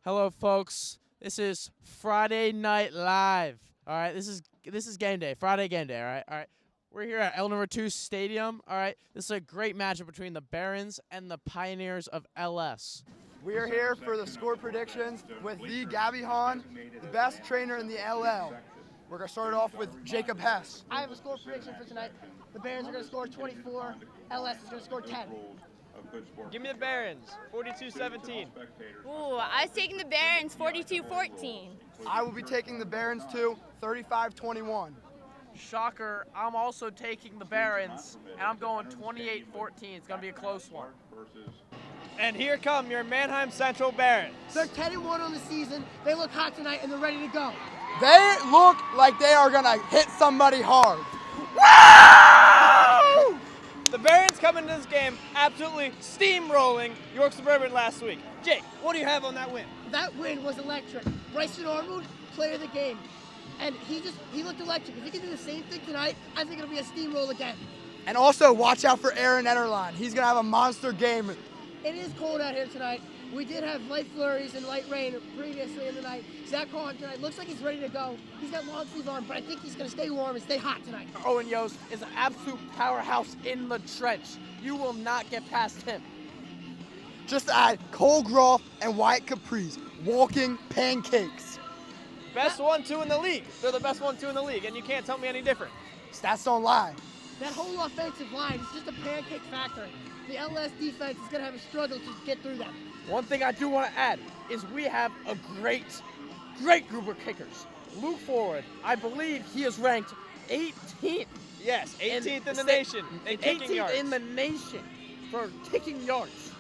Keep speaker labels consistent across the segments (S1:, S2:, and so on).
S1: Hello, folks. This is Friday Night Live. All right, this is game day, Friday game day. All right. We're here at El Número 2 Stadium. All right, this is a great matchup between the Barons and the Pioneers of LS.
S2: We are here for the score predictions with the Gabby Hahn, the best trainer in the LL. We're going to start off with Jacob Hess.
S3: I have a score prediction for tonight. The Barons are going to score 24. LS is going to score 10.
S4: Give me the Barons, 42-17.
S5: Ooh, I was taking the Barons, 42-14.
S2: I will be taking the Barons too, 35-21.
S1: Shocker, I'm also taking the Barons, and I'm going 28-14. It's going to be a close one.
S4: And here come your Mannheim Central Barons.
S3: They're 10-1 on the season. They look hot tonight, and they're ready to go.
S2: They look like they are going to hit somebody hard.
S4: The Barons come into this game absolutely steamrolling York Suburban last week. Jake, what do you have on that win?
S3: That win was electric. Bryson Arnold, player of the game. And he looked electric. If he can do the same thing tonight, I think it'll be a steamroll again.
S2: And also, watch out for Aaron Etterline. He's going to have a monster game.
S3: It is cold out here tonight. We did have light flurries and light rain previously in the night. Zach Hahn tonight looks like he's ready to go. He's got long sleeves on, but I think he's going to stay warm and stay hot tonight.
S1: Owen Yost is an absolute powerhouse in the trench. You will not get past him.
S2: Just to add Cole Groff and Wyatt Caprice, walking pancakes.
S4: Best 1-2 in the league. They're the best 1-2 in the league, and you can't tell me any different.
S2: Stats don't lie.
S3: That whole offensive line is just a pancake factory. The LS defense is going to have a struggle to get through them.
S1: One thing I do want to add is we have a great group of kickers. Luke Forward, I believe he is ranked 18th.
S4: Yes, 18th in the
S1: state-
S4: nation in kicking
S1: 18th
S4: yards.
S1: in the nation for kicking yards.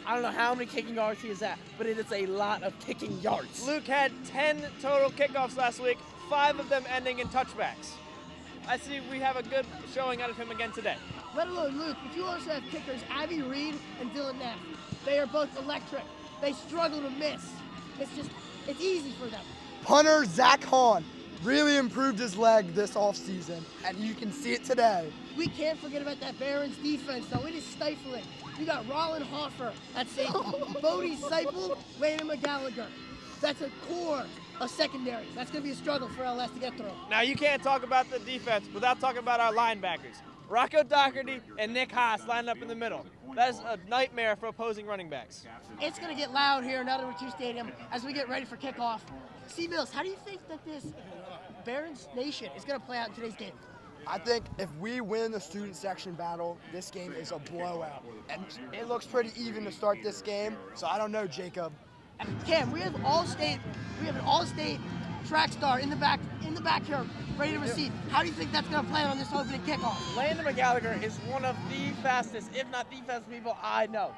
S1: I don't know how many kicking yards he is at, but it is a lot of kicking yards.
S4: Luke had 10 total kickoffs last week, 5 of them ending in touchbacks. I see we have a good showing out of him again today.
S3: Let alone Luke, but you also have kickers Abby Reed and Dylan Neff. They are both electric. They struggle to miss. It's easy for them.
S2: Punter Zach Hahn really improved his leg this offseason, and you can see it today.
S3: We can't forget about that Barons defense, though. It is stifling. You got Rollin Hoffer at safety, Bodie Seipel, Landon McGallagher. That's a core of secondary. That's going to be a struggle for LS to get through.
S4: Now, you can't talk about the defense without talking about our linebackers. Rocco Doherty and Nick Haas lined up in the middle. That is a nightmare for opposing running backs.
S3: It's going to get loud here in El Número 2 Stadium as we get ready for kickoff. C. Mills, how do you think that this Barons Nation is going to play out in today's game?
S2: I think if we win the student section battle, this game is a blowout. And it looks pretty even to start this game, so I don't know, Jacob.
S3: Cam, we have an all-state track star in the back here, ready to receive. How do you think that's going to play on this opening kickoff?
S1: Landon McGallagher is one of the fastest, if not the fastest people I know.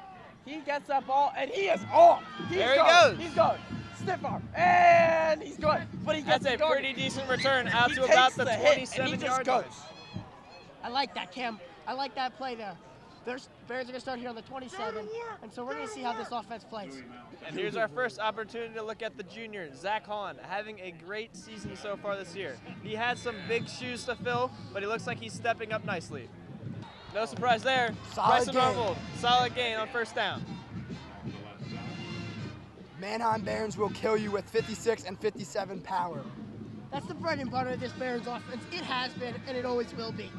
S1: He gets that ball, and he is off.
S4: There he goes.
S1: He's going. Stiff arm, and he's good. But he gets
S4: That's a
S1: guarded.
S4: pretty decent return out
S1: He
S4: to about
S1: takes
S4: the
S1: hit, and he just
S4: 27-yard
S1: goes.
S4: line.
S3: I like that, Cam. I like that play there. Barons are going to start here on the 27, and so we're going to see how this offense plays.
S4: And here's our first opportunity to look at the junior, Zach Hahn, having a great season so far this year. He has some big shoes to fill, but he looks like he's stepping up nicely. No surprise there.
S2: Solid
S4: Bryson
S2: gain.
S4: Arnold, solid gain on first down.
S2: Mannheim Barons will kill you with 56 and 57 power.
S3: That's the bread and butter of this Barons offense. It has been, and it always will be.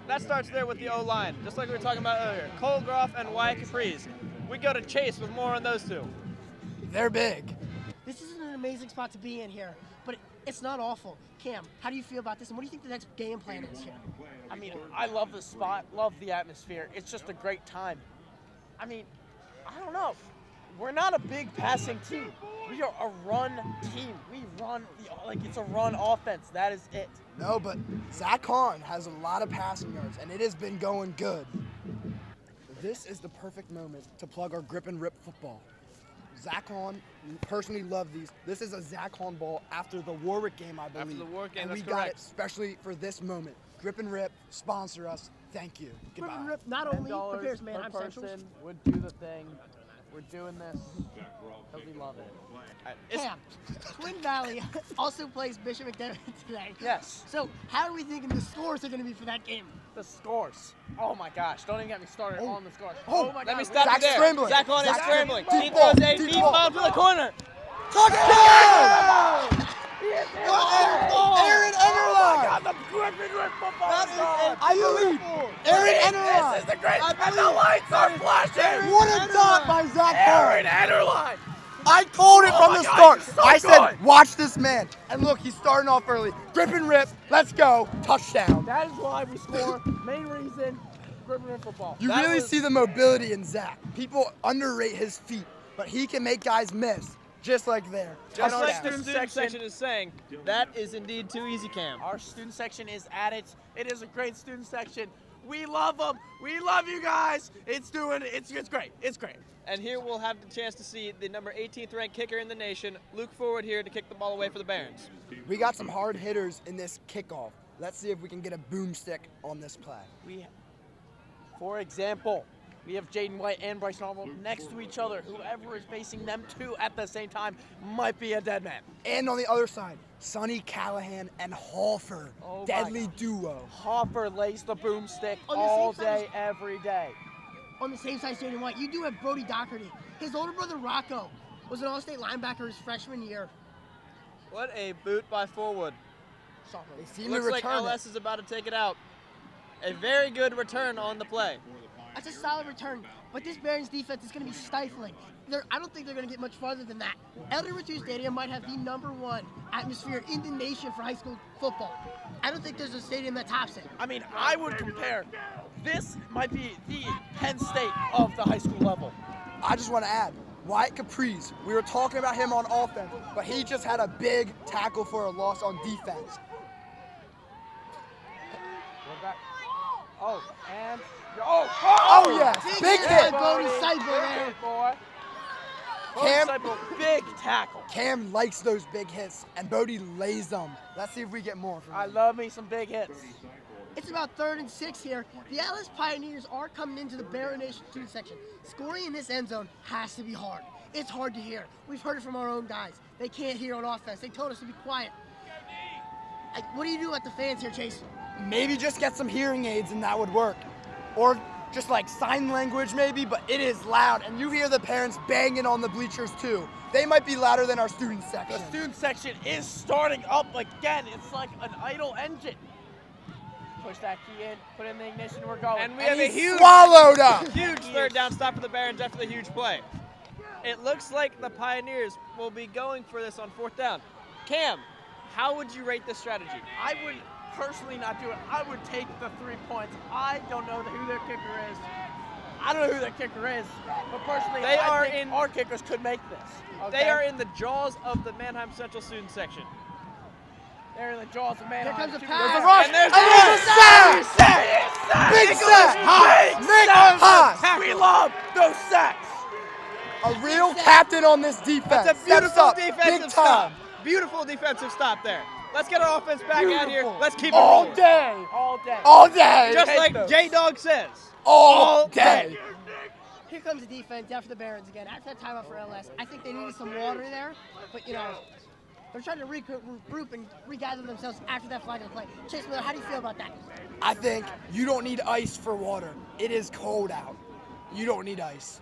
S4: That starts there with the O-line, just like we were talking about earlier. Cole Groff and Wyatt Caprice. We go to Chase with more on those two.
S2: They're big.
S3: This is an amazing spot to be in here, but it's not awful. Cam, how do you feel about this, and what do you think the next game plan is here?
S1: I mean, I love the spot, love the atmosphere. It's just a great time. I mean, I don't know. We're not a big passing team. We are a run team. We run, it's a run offense. That is it.
S2: No, but Zach Hahn has a lot of passing yards, and it has been going good. This is the perfect moment to plug our grip and rip football. Zach Hahn, personally love these. This is a Zach Hahn ball after the Warwick game, I believe.
S4: After the Warwick game,
S2: and
S4: that's
S2: we got it
S4: correct.
S2: especially for this moment. Grip and rip, sponsor us. Thank you.
S3: Grip
S2: Goodbye.
S3: and Rip not only
S1: $10
S3: prepares
S1: per
S3: Mannheim Central.
S1: person would do the thing. We're doing this because we love it.
S3: Cam, Twin Valley also plays Bishop McDevitt today.
S1: Yes.
S3: So how are we thinking the scores are going to be for that game?
S1: The scores. Oh my gosh! Don't even get me started on the scores.
S2: Oh,
S1: my
S4: Let me
S1: God.
S4: stop you
S2: Zach's
S4: there.
S2: scrambling.
S4: Zach on is
S2: Zach
S4: scrambling.
S2: deep
S4: He
S2: ball,
S4: throws a
S2: deep
S4: deep
S2: ball.
S4: bomb to the corner.
S2: Touchdown! Aaron
S1: Oh
S2: Enderline!
S1: my God! The Griffin Rip football is on.
S2: I believe Aaron Enderline.
S1: This is the great. And the lights are flashing.
S2: What a dot by Zach
S1: Aaron
S2: Hahn.
S1: Enderline.
S2: I called it
S1: Oh
S2: from
S1: my
S2: the
S1: God,
S2: start.
S1: he's so
S2: I said,
S1: good.
S2: watch this man. And look, he's starting off early. Grip and rip. Let's go. Touchdown.
S1: That is why we score. Main reason. Griffin Rip football.
S2: You
S1: That
S2: really
S1: was-
S2: see the mobility in Zach. People underrate his feet, but he can make guys miss, just like there.
S4: Just
S1: our
S4: like the
S1: student
S4: student
S1: section-
S4: section is saying, that is indeed too easy, Cam.
S1: Our student section is at it. It is a great student section. We love them. We love you guys. It's great. It's great.
S4: And here we'll have the chance to see the number 18th ranked kicker in the nation, Luke Forward, here to kick the ball away for the Barons.
S2: We got some hard hitters in this kickoff. Let's see if we can get a boomstick on this play.
S1: For example, we have Jaden White and Bryson Arnold next to each other. Whoever is facing them two at the same time might be a dead man.
S2: And on the other side, Sonny Callahan and Halford.
S1: Oh my
S2: Deadly
S1: God.
S2: duo.
S1: Hopper lays the boomstick
S3: On the
S1: all
S3: same side
S1: day, every day.
S3: On the same side as Jaden White, you do have Brody Doherty. His older brother Rocco was an All-State linebacker his freshman year.
S4: What a boot by Forward.
S2: They seem
S4: Looks
S2: to
S4: like
S2: return
S4: LS is about to take it out. A very good return on the play.
S3: That's a solid return, but this Barons defense is going to be stifling. I don't think they're going to get much farther than that. Elder Ritu Stadium might have the #1 atmosphere in the nation for high school football. I don't think there's a stadium that tops it.
S1: I mean, I would compare. This might be the Penn State of the high school level.
S2: I just want to add, Wyatt Caprice, we were talking about him on offense, but he just had a big tackle for a loss on defense.
S1: Oh, and
S2: Oh, yes, big hit.
S3: by Bodie Seibel there.
S1: boy.
S2: Cam-
S1: Big tackle.
S2: Cam likes those big hits, and Bodie lays them. Let's see if we get more from
S1: I
S2: him.
S1: love me some big hits.
S3: It's about 3rd and 6 here. The LS Pioneers are coming into the Baron Nation student section. Scoring in this end zone has to be hard. It's hard to hear. We've heard it from our own guys. They can't hear on offense. They told us to be quiet. What do you do at the fans here, Chase?
S2: Maybe just get some hearing aids and that would work. Or just like sign language maybe, but it is loud. And you hear the parents banging on the bleachers too. They might be louder than our student section.
S1: The student section is starting up again. It's like an idle engine. Push that key in, put in the ignition, we're going.
S4: And we have a
S2: He's
S4: huge,
S2: swallowed up.
S4: huge third down stop for the Barons after the huge play. It looks like the Pioneers will be going for this on 4th down. Cam, how would you rate this strategy?
S1: I would personally not do it. I would take the 3 points. I don't know who their kicker is. I don't know who their kicker is, but personally, I think our kickers could make this. Okay?
S4: They are in the jaws of the Mannheim Central student section.
S1: They're in the jaws of man.
S3: Here comes a
S2: There's
S3: pass.
S2: a rush,
S4: And there's
S2: and
S4: the
S2: there's a sack! Big sack! High! Nick Haas!
S1: We love those sacks.
S2: A real captain on this defense.
S4: That's a
S2: Steps
S4: beautiful
S2: up,
S4: defensive
S2: big
S4: stop.
S2: time.
S4: Beautiful defensive stop there. Let's get our offense back out here.
S2: Beautiful.
S4: Let's keep it
S2: All
S4: rolling.
S2: day.
S1: All day.
S2: All day.
S4: Just
S1: Take
S4: like
S1: those.
S4: J-Dog says.
S2: all day.
S3: Here comes the defense after the Barons again. After that timeout for LS, I think they needed some water there, but they're trying to regroup and regather themselves after that flag of the play. Chase Miller, how do you feel about that?
S2: I think you don't need ice for water. It is cold out. You don't need ice.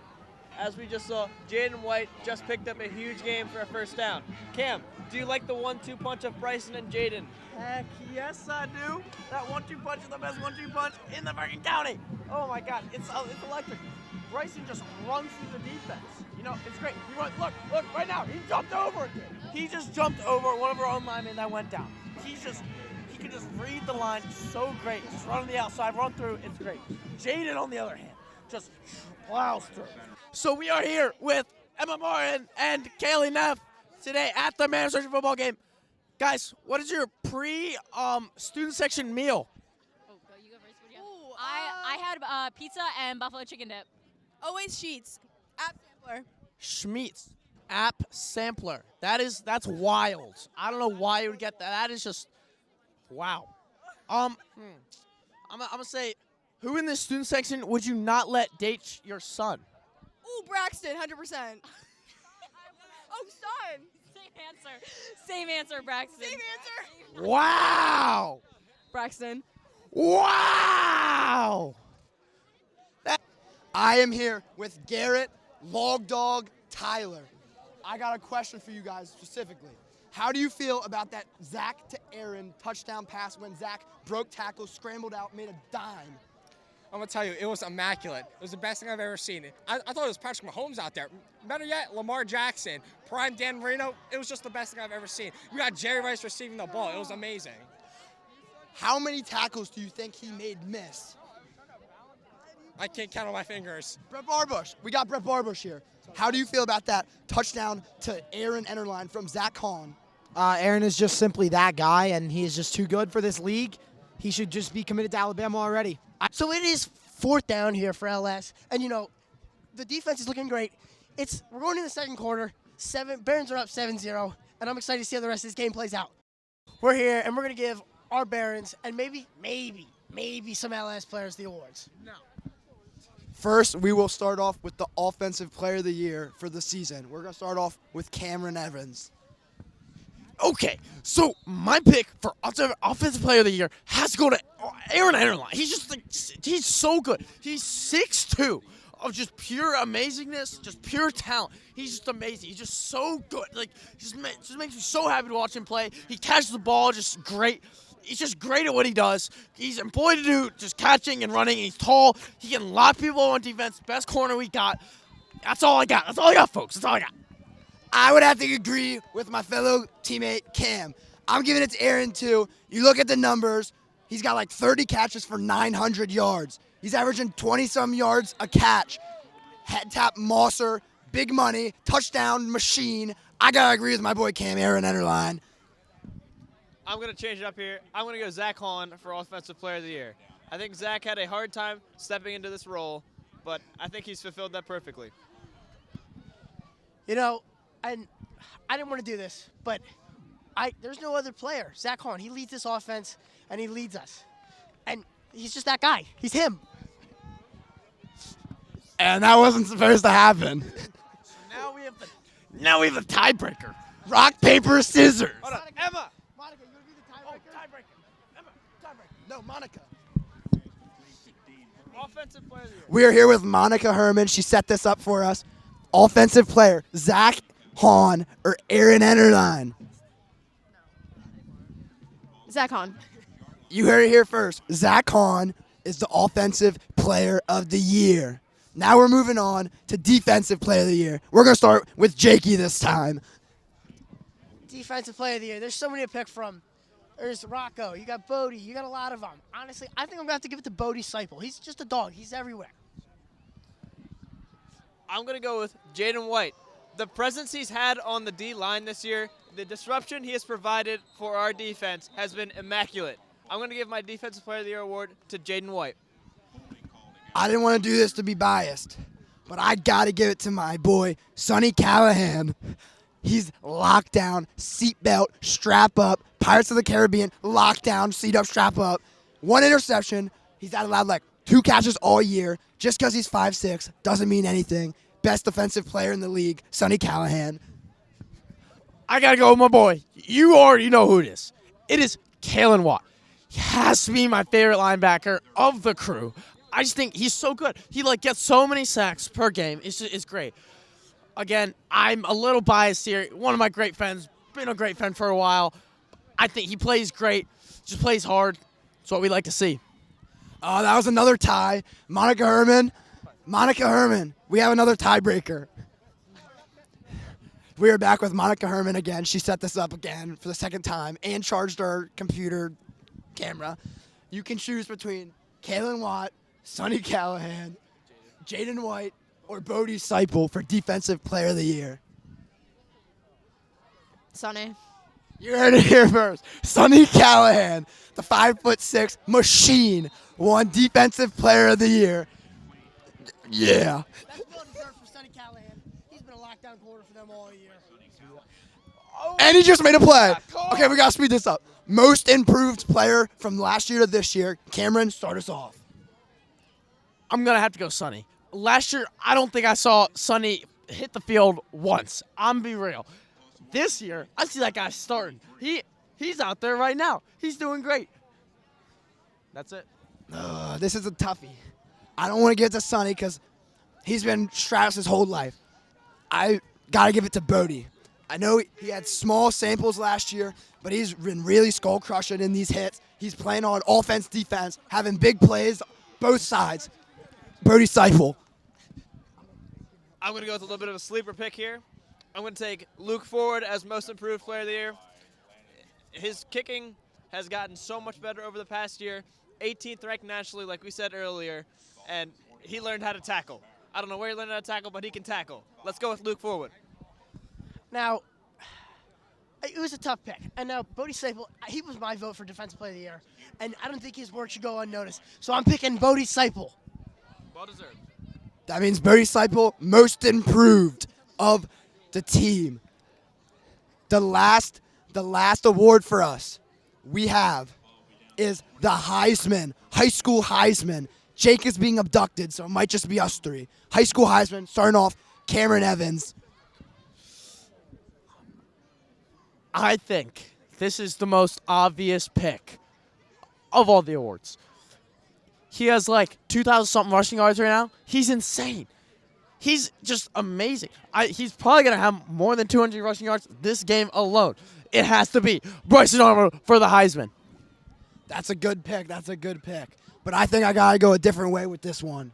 S4: As we just saw, Jaden White just picked up a huge game for a 1st down. Cam, do you like the 1-2 punch of Bryson and Jaden?
S1: Heck yes, I do. That 1-2 punch is the best 1-2 punch in the freaking county. Oh my God, it's electric. Bryson just runs through the defense. It's great. Look, right now, he jumped over it. He just jumped over one of our own linemen that went down. He can just read the line so great. Just run on the outside, run through. It's great. Jaden, on the other hand, just plows through. So we are here with Emma Martin and Kaylee Neff today at the Mannheim Central football game. Guys, what is your student section meal?
S5: Oh, you go first. What do you have? I had pizza and buffalo chicken dip.
S6: Always Sheets. App Sampler.
S1: Schmeats app sampler. That's wild. I don't know why you would get that. That is just wow. I'm gonna say, who in this student section would you not let date your son?
S6: Ooh, Braxton, 100%. Oh, son.
S5: Same answer, Braxton.
S6: Same answer.
S2: Wow!
S6: Braxton.
S2: Wow! I am here with Garrett, Log Dog, Tyler. I got a question for you guys specifically. How do you feel about that Zach to Aaron touchdown pass when Zach broke tackles, scrambled out, made a dime?
S7: I'm going to tell you, it was immaculate. It was the best thing I've ever seen. I thought it was Patrick Mahomes out there. Better yet, Lamar Jackson, prime Dan Marino. It was just the best thing I've ever seen. You got Jerry Rice receiving the ball. It was amazing.
S2: How many tackles do you think he made miss?
S7: I can't count on my fingers.
S2: Brett Barbush. We got Brett Barbush here. How do you feel about that touchdown to Aaron Enderline from Zach Hahn?
S8: Aaron is just simply that guy, and he is just too good for this league. He should just be committed to Alabama already.
S3: So it is 4th down here for LS, and the defense is looking great. We're going in the second quarter. Barons are up 7-0, and I'm excited to see how the rest of this game plays out. We're here, and we're gonna give our Barons and maybe some LS players the awards.
S2: First, we will start off with the Offensive Player of the Year for the season. We're going to start off with Cameron Evans.
S1: Okay, so my pick for offensive player of the year has to go to Aaron Enderline. He's so good. He's 6'2", of just pure amazingness, just pure talent. He's just amazing. He's just so good. Just makes me so happy to watch him play. He catches the ball just great. He's just great at what he does. He's employed to do just catching and running. He's tall. He can lock people on defense. Best corner we got. That's all I got. That's all I got, folks. That's all I got.
S2: I would have to agree with my fellow teammate, Cam. I'm giving it to Aaron, too. You look at the numbers. He's got like 30 catches for 900 yards. He's averaging 20-some yards a catch. Head tap Mosser, big money, touchdown machine. I got to agree with my boy Cam, Aaron Enderline.
S4: I'm going to change it up here. I'm going to go Zach Hahn for Offensive Player of the Year. I think Zach had a hard time stepping into this role, but I think he's fulfilled that perfectly.
S3: And I didn't want to do this, but there's no other player. Zach Hahn, he leads this offense, and he leads us. And he's just that guy. He's him.
S2: And that wasn't supposed to happen.
S1: Now we have the tiebreaker.
S2: Rock, paper, scissors.
S4: Hold on, Emma.
S3: Monica, you want to be the tiebreaker?
S1: Tiebreaker. Emma, tiebreaker.
S2: No, Monica.
S4: Offensive Player of the Year.
S2: We are here with Monica Herman. She set this up for us. Offensive player, Zach Hahn or Aaron Enderline?
S6: Zach Hahn.
S2: You heard it here first. Zach Hahn is the Offensive Player of the Year. Now we're moving on to Defensive Player of the Year. We're going to start with Jakey this time.
S3: Defensive Player of the Year. There's so many to pick from. There's Rocco. You got Bodie. You got a lot of them. Honestly, I think I'm going to have to give it to Bodie Seipel. He's just a dog. He's everywhere.
S4: I'm going to go with Jaden White. The presence he's had on the D-line this year, the disruption he has provided for our defense has been immaculate. I'm going to give my Defensive Player of the Year award to Jaden White.
S2: I didn't want to do this to be biased, but I got to give it to my boy, Sonny Callahan. He's locked down, seatbelt, strap up, Pirates of the Caribbean, lockdown, seat up, strap up. 1 interception. He's allowed like 2 catches all year. Just because he's 5'6" doesn't mean anything. Best defensive player in the league, Sonny Callahan.
S1: I got to go with my boy. You already know who it is. It is Kalen Watt. He has to be my favorite linebacker of the crew. I just think he's so good. He gets so many sacks per game. It's great. Again, I'm a little biased here. One of my great friends, been a great friend for a while. I think he plays great, just plays hard. That's what we like to see.
S2: Oh, that was another tie. Monica Herman, we have another tiebreaker. We are back with Monica Herman again. She set this up again for the second time and charged our computer camera. You can choose between Kalen Watt, Sonny Callahan, Jaden White, or Bodie Seipel for Defensive Player of the Year.
S6: Sonny.
S2: You heard it here first. Sonny Callahan, the 5'6" machine, won Defensive Player of the Year. Yeah.
S3: That's well deserved for Sonny Callahan. He's been a lockdown quarter for them all year.
S2: And he just made a play. Okay, we got to speed this up. Most improved player from last year to this year. Cameron, start us off.
S1: I'm going to have to go Sonny. last year, I don't think I saw Sonny hit the field once. I'm be real. This year, I see that guy starting. He's out there right now. He's doing great. That's it.
S2: This is a toughie. I don't want to give it to Sonny because he's been Stratus his whole life. I got to give it to Bodie. I know he had small samples last year, but he's been really skull-crushing in these hits. He's playing on offense, defense, having big plays, both sides. Bodie Seipel.
S4: I'm going to go with a little bit of a sleeper pick here. I'm going to take Luke Forward as most improved player of the year. His kicking has gotten so much better over the past year. 18th ranked nationally, like we said earlier, and he learned how to tackle. I don't know where he learned how to tackle, but he can tackle. Let's go with Luke Forward.
S3: Now, it was a tough pick. And now, Bodie Seipel, he was my vote for Defensive Player of the Year. And I don't think his work should go unnoticed. So I'm picking Bodie Seipel.
S4: Well deserved.
S2: That means Bodie Seipel, most improved of the team. The last award for us we have is the Heisman, high school Heisman. Jake is being abducted, so it might just be us three. High school Heisman, starting off, Cameron Evans.
S1: I think this is the most obvious pick of all the awards. He has like 2,000-something rushing yards right now. He's insane. He's just amazing. He's probably going to have more than 200 rushing yards this game alone. It has to be Bryson Armour for the Heisman.
S2: That's a good pick. That's a good pick. But I think I got to go a different way with this one.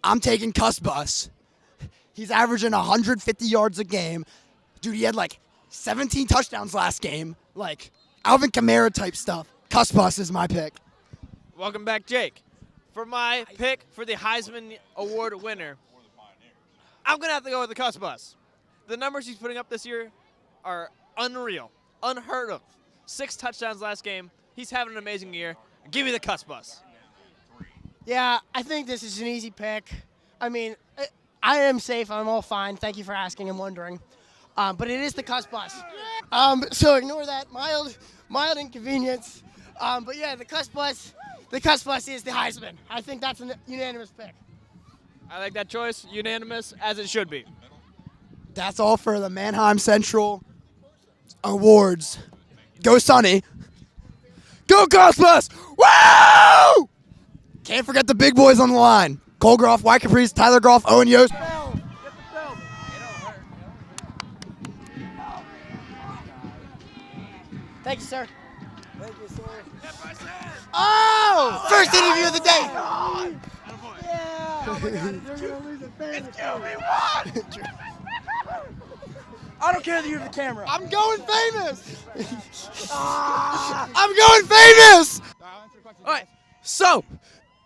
S2: I'm taking Cuss Bus. He's averaging 150 yards a game. Dude, he had like 17 touchdowns last game. Like Alvin Kamara type stuff. Cuss Bus is my pick.
S4: Welcome back, Jake. For my pick for the Heisman Award winner, I'm going to have to go with the Cuss Bus. The numbers he's putting up this year are unreal, unheard of. 6 touchdowns last game. He's having an amazing year. Give me the Cuss Bus.
S3: Yeah, I think this is an easy pick. I mean, I am safe. I'm all fine. Thank you for asking and wondering. But it is the Cuss Bus. So ignore that mild inconvenience. But yeah, the Cuss Bus is the Heisman. I think that's a unanimous pick.
S4: I like that choice. Unanimous, as it should be.
S2: That's all for the Mannheim Central Awards. Go Sonny. Go Cuss Bus! Woo! Can't forget the big boys on the line. Cole Groff, White Caprice, Tyler Groff, Owen Yost.
S3: Thank you, sir. Oh! First interview of the day. Yeah. Oh my God, you're gonna lose a fan. I don't care that you have the camera.
S2: I'm going famous! I'm going famous!
S1: All right, so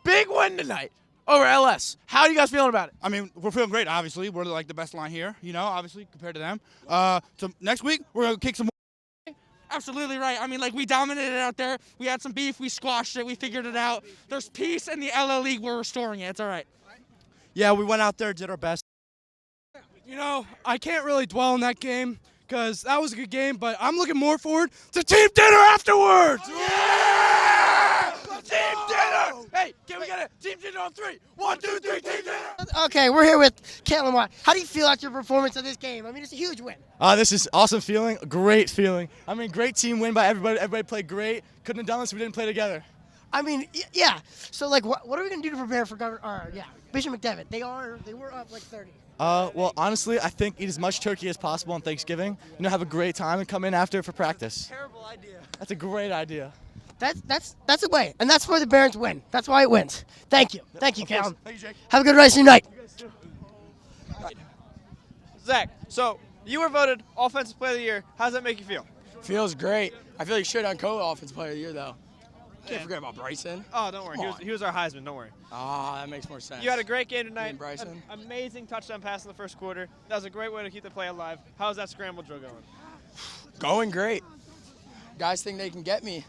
S1: big win tonight over LS. How are you guys feeling about it?
S9: I mean, we're feeling great, obviously. We're like the best line here, obviously, compared to them. So next week, we're going to kick some more.
S7: Absolutely right. I mean, like, we dominated out there. We had some beef. We squashed it. We figured it out. There's peace in the LL League. We're restoring it. It's all right.
S9: Yeah, we went out there, did our best.
S10: I can't really dwell on that game because that was a good game, but I'm looking more forward to team dinner afterwards.
S1: Yeah! Team dinner! Hey, can we get a team dinner on 3? 1, 2, 3, team dinner!
S3: Okay, we're here with Caitlin Watt. How do you feel after your performance of this game? I mean, it's a huge win.
S10: This is awesome feeling, great feeling. I mean, great team win by everybody. Everybody played great. Couldn't have done this if we didn't play together.
S3: I mean, yeah. So, like, what are we going to do to prepare for Bishop McDevitt? They were up like 30.
S10: Well, honestly, I think eat as much turkey as possible on Thanksgiving. Have a great time and come in after for practice.
S3: Terrible idea.
S10: That's a great idea.
S3: That's a way, and that's where the Barons win. That's why it wins. Thank you. Thank you, Caitlin.
S10: Thank you, Jake.
S3: Have a good rest of your night.
S4: Zach, so you were voted Offensive Player of the Year. How does that make you feel?
S11: Feels great. I feel like should on co-offensive player of the year though. Can't forget about Bryson.
S4: Oh, don't worry. He was our Heisman. Don't worry.
S11: Ah, that makes more sense.
S4: You had a great game tonight.
S11: Bryson.
S4: An amazing touchdown pass in the first quarter. That was a great way to keep the play alive. How's that scramble drill going?
S11: Going great. Guys think they can get me.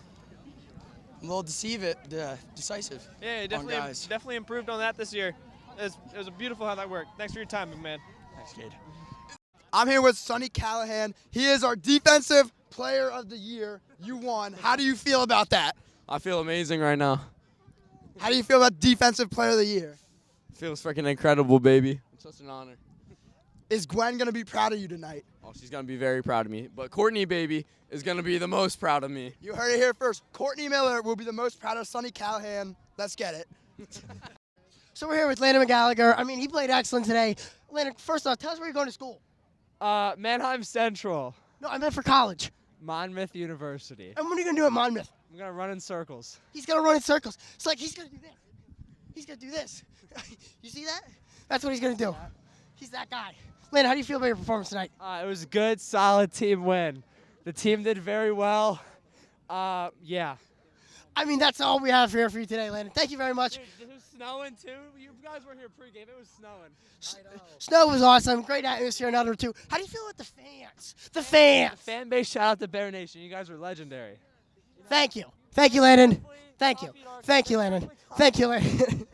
S11: I'm a little decisive.
S4: Yeah, you definitely improved on that this year. It was beautiful how that worked. Thanks for your time, man.
S11: Thanks, kid.
S2: I'm here with Sonny Callahan. He is our Defensive Player of the Year. You won. How do you feel about that?
S12: I feel amazing right now.
S2: How do you feel about Defensive Player of the Year?
S12: Feels freaking incredible, baby. It's such an honor.
S2: Is Gwen going to be proud of you tonight?
S12: Oh, she's going to be very proud of me. But Courtney, baby, is going to be the most proud of me.
S2: You heard it here first. Courtney Miller will be the most proud of Sonny Callahan. Let's get it.
S3: So we're here with Landon McGallagher. I mean, he played excellent today. Landon, first off, tell us where you're going to school.
S13: Mannheim Central,
S3: No, I meant for college.
S13: Monmouth University.
S3: And what are you going to do at Monmouth?
S13: I'm going to run in circles.
S3: He's going to run in circles. It's like he's going to do this. He's going to do this. You see that? That's what he's going to do. He's that guy. Landon, how do you feel about your performance tonight?
S13: It was a good, solid team win. The team did very well. Yeah.
S3: I mean, that's all we have here for you today, Landon. Thank you very much.
S13: Dude, it was snowing, too. You guys were here pregame. It was snowing.
S3: Snow was awesome. Great atmosphere, another two. How do you feel about the fans? The fans.
S13: Fan base, shout out to Bear Nation. You guys were legendary.
S3: Thank you. Thank you, Landon. Thank you. Thank you, Landon. Thank you, Landon.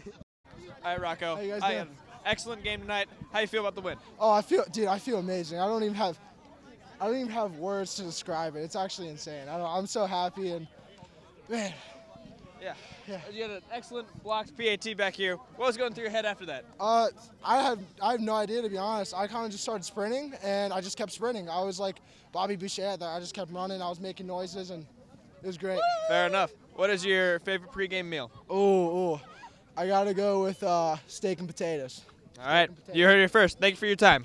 S4: All right, Rocco.
S2: How you guys
S4: I
S2: doing?
S4: had an excellent game tonight. How you feel about the win?
S2: Oh, I feel amazing. I don't even have words to describe it. It's actually insane. I'm so happy and man.
S4: Yeah. You had an excellent blocked PAT back here. What was going through your head after that?
S2: I have no idea, to be honest. I kind of just started sprinting and I just kept sprinting. I was like Bobby Boucher. I just kept running. I was making noises and it was great.
S4: Fair enough. What is your favorite pregame meal?
S2: Oh, I gotta go with steak and potatoes.
S4: All right. You heard it first. Thank you for your time.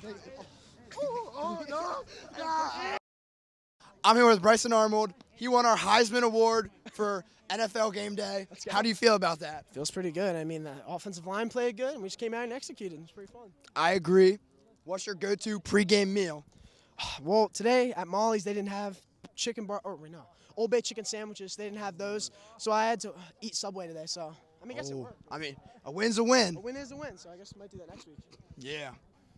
S2: I'm here with Bryson Arnold. He won our Heisman Award for NFL Game Day. How do you feel about that?
S14: Feels pretty good. I mean, the offensive line played good, and we just came out and executed. It's pretty fun.
S2: I agree. What's your go-to pregame meal?
S14: Well, today at Molly's, they didn't have Old Bay chicken sandwiches. They didn't have those, so I had to eat Subway today. So, I mean, I guess it worked.
S2: I mean, a win's a win.
S14: A win is a win, so I guess we might do that next week.
S2: Yeah.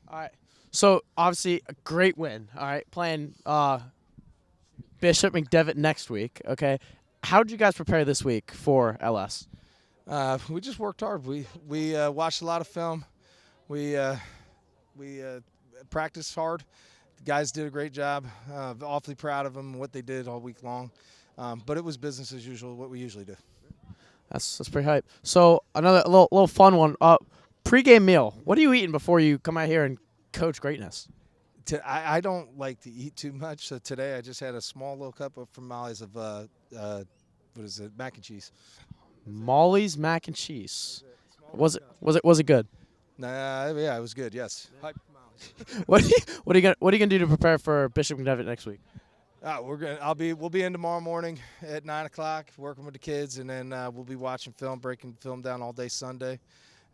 S1: All right. So obviously a great win. All right, playing Bishop McDevitt next week. Okay, how did you guys prepare this week for LS?
S15: We just worked hard. We watched a lot of film. We practiced hard. The guys did a great job. Awfully proud of them, what they did all week long. But it was business as usual, what we usually do.
S1: That's pretty hype. So another little fun one. Pre-game meal. What are you eating before you come out here and coach greatness?
S15: I don't like to eat too much. So today I just had a small little cup from Molly's of mac and cheese.
S1: Molly's mac and cheese. Was it good?
S15: Yeah, it was good. Yes.
S1: What are you gonna do to prepare for Bishop McDevitt next week?
S15: We'll be in tomorrow morning at 9 o'clock working with the kids, and then we'll be watching film, breaking film down all day Sunday,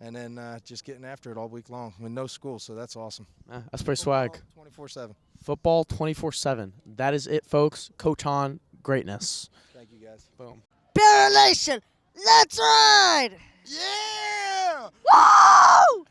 S15: and then just getting after it all week long with no school. So that's awesome.
S1: That's pretty swag.
S15: 24/7.
S1: Football 24/7. That is it, folks. Coach on greatness.
S15: Thank you, guys.
S1: Boom.
S3: Bear Nation, let's ride!
S2: Yeah!
S3: Woo!